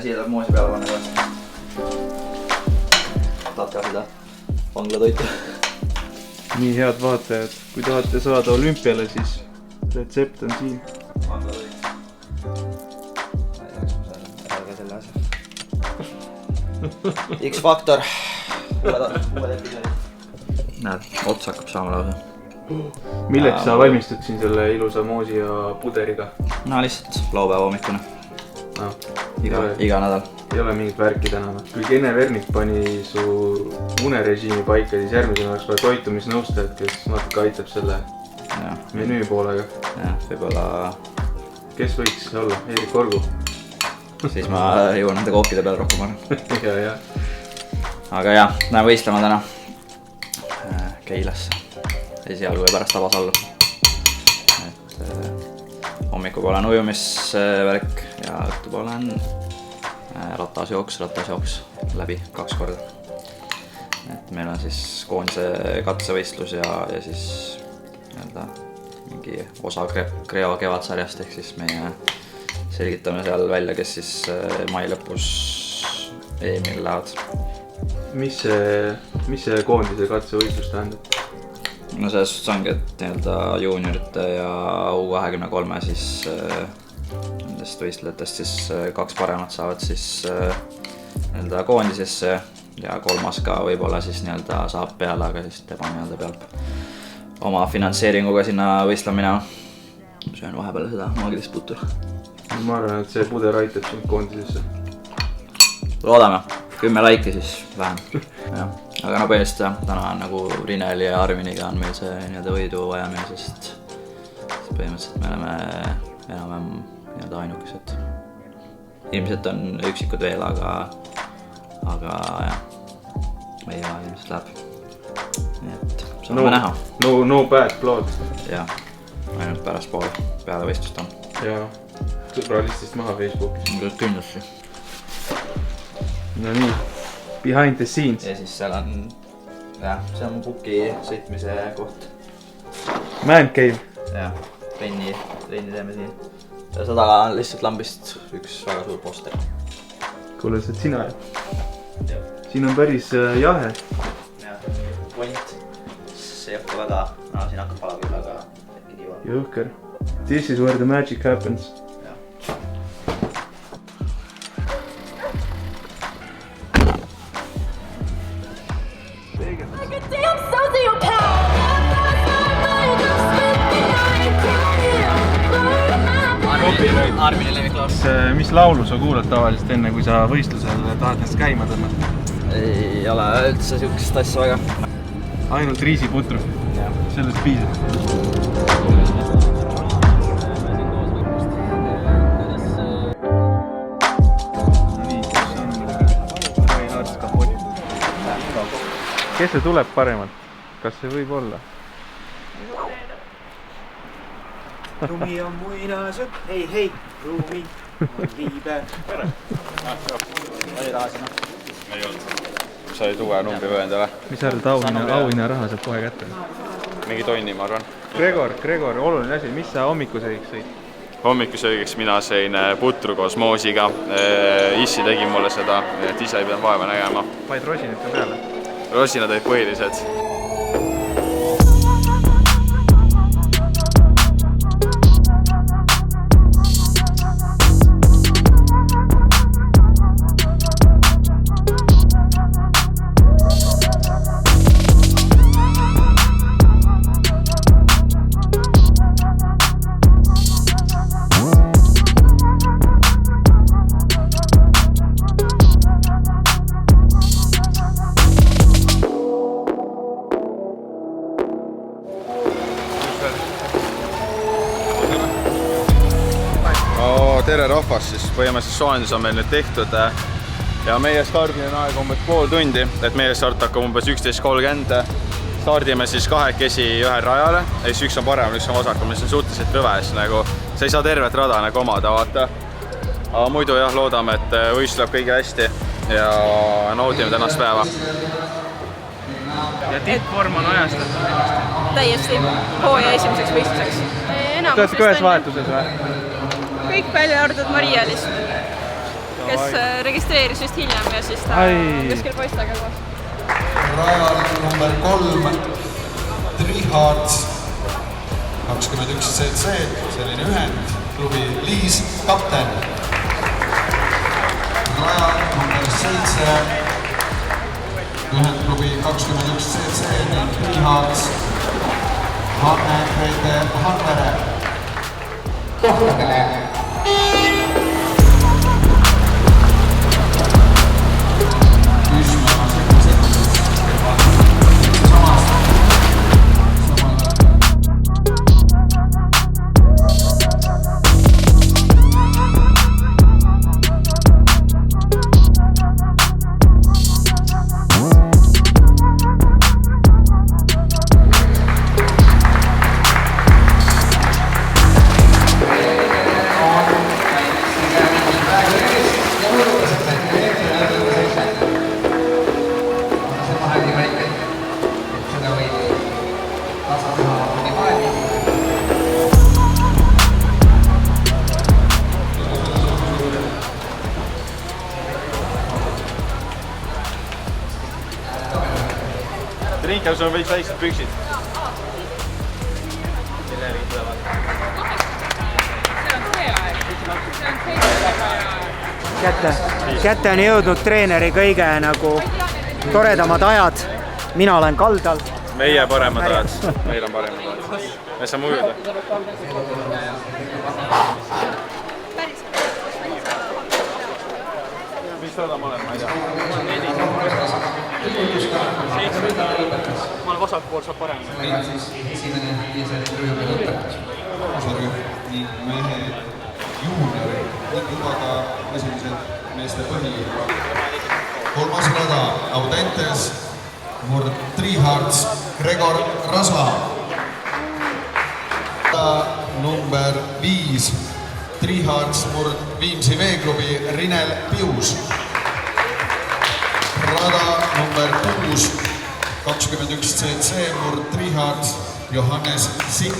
siia tuleb moosi peale panna ka. Tahad ka seda vanglatoitu? Nii head vaatajad, kui tahate saada olümpiale, siis retsept on siin. Vanglatoit. Ma ei tahaks, ma saan ära ka selle asja. X-Factor. Uued episoodid. Näed, ots hakkab saama lausa. Milleks sa valmistud siin selle ilusa moosi ja puderiga? No lihtsalt laupäeva hommikune. No, iga nädal. Ei ole mingit värki täna. Kui Kene Vernik pani su unerežiimi paika, siis järgmisena oleks vaja toitumisnõustajad, kes natuke aitab selle menüü poolega. Ja, võib-olla... Kes võiks olla? Eerik Orgu. Siis ma jõuan nende kookide peal rohkem arvan. Ja. Aga jah, näen võistlema täna Keilasse. Esialgu ja pärast Tabasallu. Et hommikupoole on ujumisvärk ja õhtupoole on ratasjooks läbi 2 korda. Et meil on siis koondise katsevõistlus ja siis mingi osa Kreo kevadsarjast ehk siis meie selgitame seal välja, kes siis mai lõpus EM-il lähevad. Mis see koondise katsevõistlus tähendab? No selles suhtes ongi, et juuniorite ja U23 siis nendest võistlejatest siis 2 paremat saavad siis koondisesse ja 3. ka võib-olla siis saab peale, aga siis tema peab oma finantseeringuga sinna võistlema minema. Söön vahepeal seda maagilist putru. Ma arvan, et see puder aitab sind koondisesse. Loodame, 10 laiki siis vähem. Aga no põhimõtteliselt jah, täna on nagu Rineli ja Arviniga on meil see võidu vajamine, sest põhimõtteliselt me oleme enam ainukesed. Ilmselt on üksikud veel, aga jah, meie ilmselt läheb. Nii et saame näha. No bad blood. Jah, ainult pärast poole peale võistlust on. Jaa, sõbra listist maha Facebookis. Kindlasti. No nii, behind the scenes. Ja siis seal on, see on mu puki sõitmise koht. Man cave. Jah, trenni teeme siin. Ja seda on lihtsalt lambist üks väga suur poster. Kuule, see sina ja? Siin on päris jahe. Jah, point. See ei hakka väga, siin hakkab pala küll, aga äkki nii vaja. Jõhker. This is where the magic happens. Armini leviklaus. Mis laulu sa kuulad tavaliselt enne, kui sa võistlusel tahad ennast käima tõmmata? Ei ole üldse siukest asja väga. Ainult riisiputru. Sellest piisab. Nii, kus on Reinhards kapott. Kes see tuleb paremalt? Kas see võib olla? Rumi on muinasjutt, hei, Rumi on liibe. Oli raha sinna? Ei olnud. Sai tuge numbri vööndale. Mis arvad, auhinna raha saab kohe kätte? Mingi tonni, ma arvan. Gregor, oluline asi, mis sa hommikusöögiks sõid? Hommikusöögiks mina sõin putru koos moosiga. Issi tegi mulle seda, et ise ei pidanud vaeva nägema. Paid rosinid ka peale? Rosinad olid põhilised. Tere rahvas, siis põhimõtteliselt soojendus on meil nüüd tehtud ja meie stardine aeg on pool tundi, et meie start hakkab umbes 11.30. Stardime siis 2 ühel rajale, üks on parem, üks on vasakul, mis on suhteliselt rõve, siis nagu sa ei saa tervet rada nagu omada, vaata. Aga muidu jah, loodame, et võistlus läheb kõige hästi ja naudime tänast päeva. Ja tippvorm on ajastatud ennast? Täiesti hooaja esimeseks võistluseks. Te olete ka ühes vahetuses või? Kõik välja arvatud Maria lihtsalt. kes registreeris just hiljem ja siis ta on kuskil poistega koos. Rajal number 3, Trihards 21 CC, selline ühend, klubi Liis, kapten. Rajal number 7, ühendklubi 21 CC ning Trihards, Hanne-Grete Hanvere. Kohtadele. Rinkel, sul on veits väiksed püksid. Kätte on jõudnud treeneri kõige nagu toredamad ajad. Mina olen kaldal. Meie paremad ajad. Meil on paremad ajad. Me saame ujuda. Mis rada ma olen, ma ei tea. Ma olen vasakpool, saab parem. Esimene ning mehe juuniori ning juba ka esimesed meeste põhi. 3. rada Audentes, murd Trihards, Gregor Rasa. Number 5, Trihards, murd Viimsi veeklubi Rinel Pius. Rada number 6, 21 CC, murd Trihards, Johannes Sink.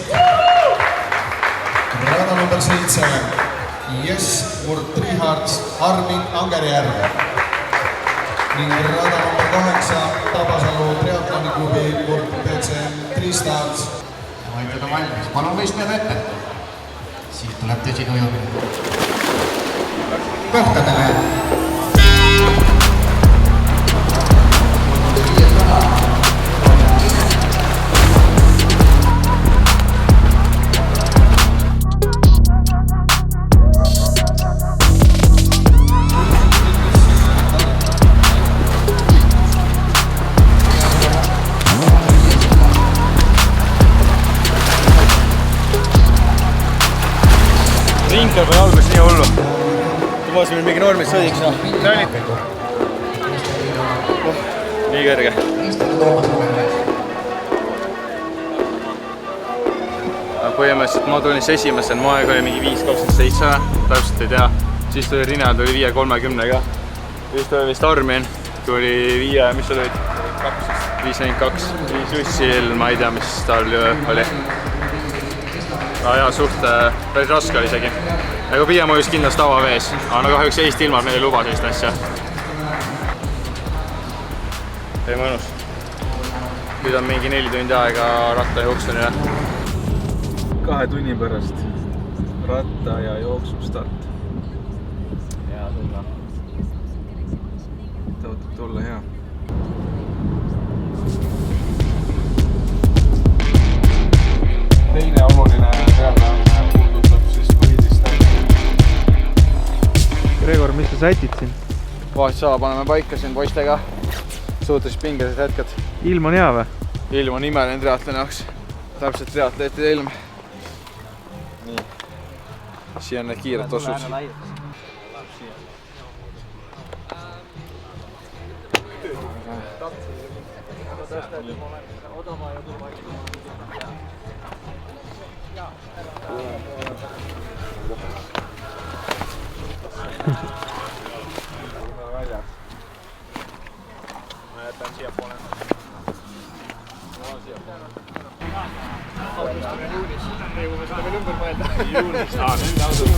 Rada number 7, Yes, murd Trihards, Armin Angerjärv. Ning rada number 8, Tabasalu triatloniklubi, murd PCM Tristads. Hoidjad on valmis, palun võistlejad ette. Siit tuleb tõsine ujumine. Kohtadele. Rinkel pani alguses nii hullu. Tubas meil mingi normist sõdiks, noh. Nii kõrge. Põhimõtteliselt ma tulin siis esimesel, mu aeg oli mingi 5.27, täpselt ei tea. Siis tuli Rinel, tuli 5.30-ga. Siis tuli vist Armin, tuli 5, mis sul olid? 5.42. Siis Jussil, ma ei tea, mis tal oli. Ja suht päris raske oli isegi. Aga pigem mõjus kindlasti tavavees, aga kahjuks Eesti ilmad meil ei luba sellist asja. Ei mõnus. Nüüd on mingi 4 tundi aega ratta jooksunile. 2 tunni pärast ratta ja jooksu start. Hea tulla. Tõotab tulla hea. Teine oluline teadmine puudutab siis põhidistantsile. Gregor, mis sa sätid siin? Vahetusala paneme paika siin poistega. Suhteliselt pingelised hetked. Ilm on hea või? Ilm on imeline triatloni jaoks. Täpselt triatleetide ilm. Nii. Siia on need kiired tossud. Ma jätan siia poole. Jõuame seda veel ümber mõelda. Juunis. Nüüd ausalt.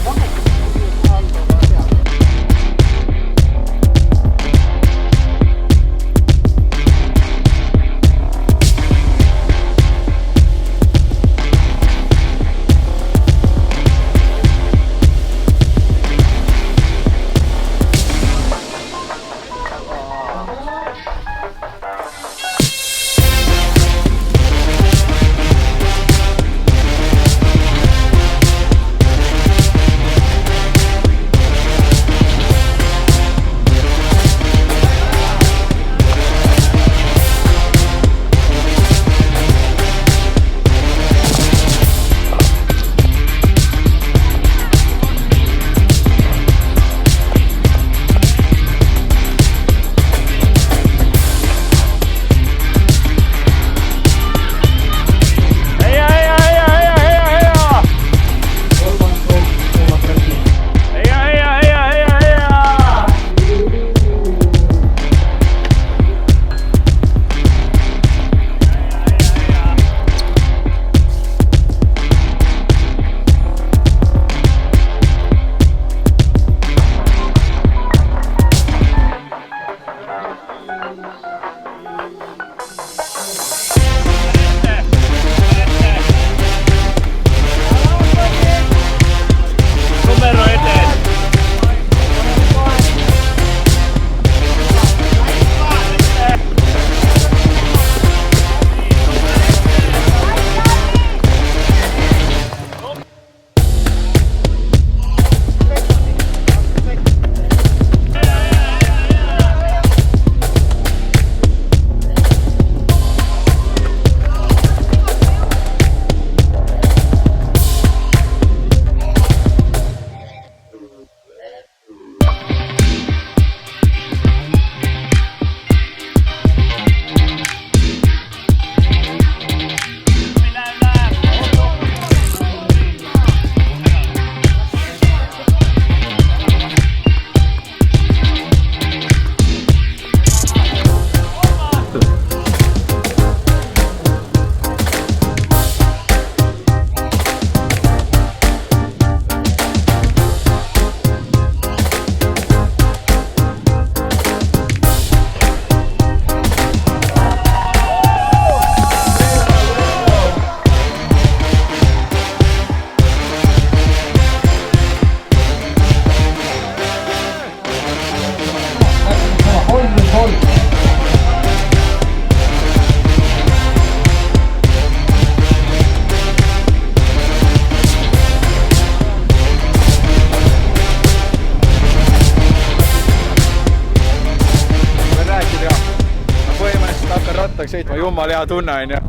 sõitma, jumala hea tunne on ju.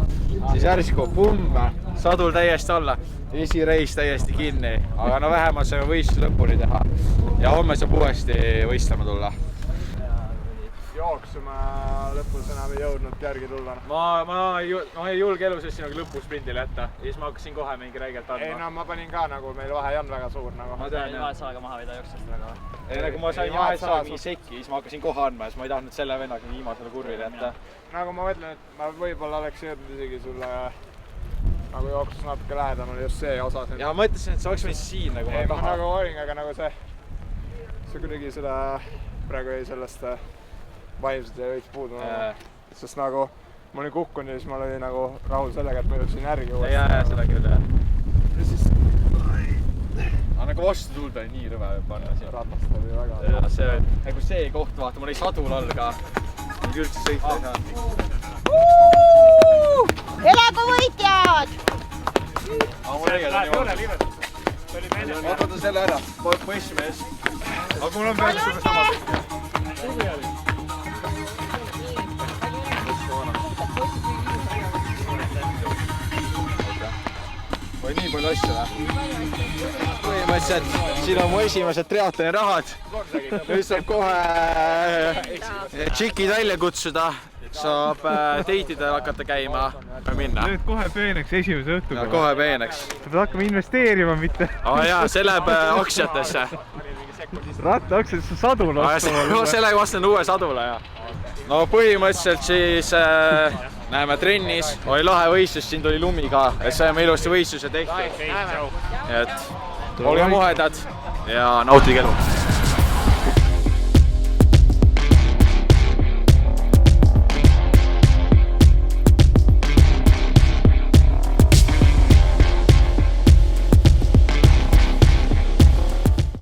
Siis järsku pumm, sadul täiesti alla, esireis täiesti kinni, aga no vähemalt saime võistlus lõpuni teha ja homme saab uuesti võistlema tulla. Jooksuma lõpus enam ei jõudnud järgi tulla. Ma ei julge elu sest sinuga lõpusprindile jätta ja siis ma hakkasin kohe mingi räigelt andma. Ei no ma panin ka nagu, meil vahe on väga suur nagu. Ma tean, vahet saaga maha või ta jooksest väga. Kui ma sain vahet saaga mingi sekki, siis ma hakkasin kohe andma ja siis ma ei tahtnud selle vennaga viimasele kurvile jätta. Nagu ma mõtlen, et ma võib-olla oleks jõudnud isegi sulle nagu jooksus natuke lähedamal just see osa. Ja ma mõtlesin, et sa oleks võinud siin nagu ma taha. Nagu olin, aga nagu see kuidagi seda praegu ei sellest vaimselt ei võiks puudu. Sest nagu ma olin kukkunud ja siis ma olin nagu rahul sellega, et ma jõudsin järgi uuesti. Ja seda küll jah. Aga nagu vastu tulda oli nii rõve panna siin. Ratast oli väga. Ja see, nagu see koht vaata, ma olin sadul all ka. Mingi üldse sõita ei saa. Elagu võitjad! Vaata selle ära, poissmees. Aga mul on peaks sulle sama. Või nii palju asju või? Põhimõtteliselt siin on mu esimesed triatloni rahad. Nüüd saab kohe tšikid välja kutsuda. Saab teitidel hakata käima ja minna. Nüüd kohe peeneks esimese õhtuga. Ja kohe peeneks. Sa pead hakkama investeerima mitte. Jaa, see läheb aktsiatesse. Rattaaktsiatesse sadul ostma. Sellega vastan uue sadule ja. No põhimõtteliselt siis näeme trennis, oli lahe võistlus, siin tuli lumi ka, et saime ilusti võistluse tehtud. Et olge muhedad ja nautige elu.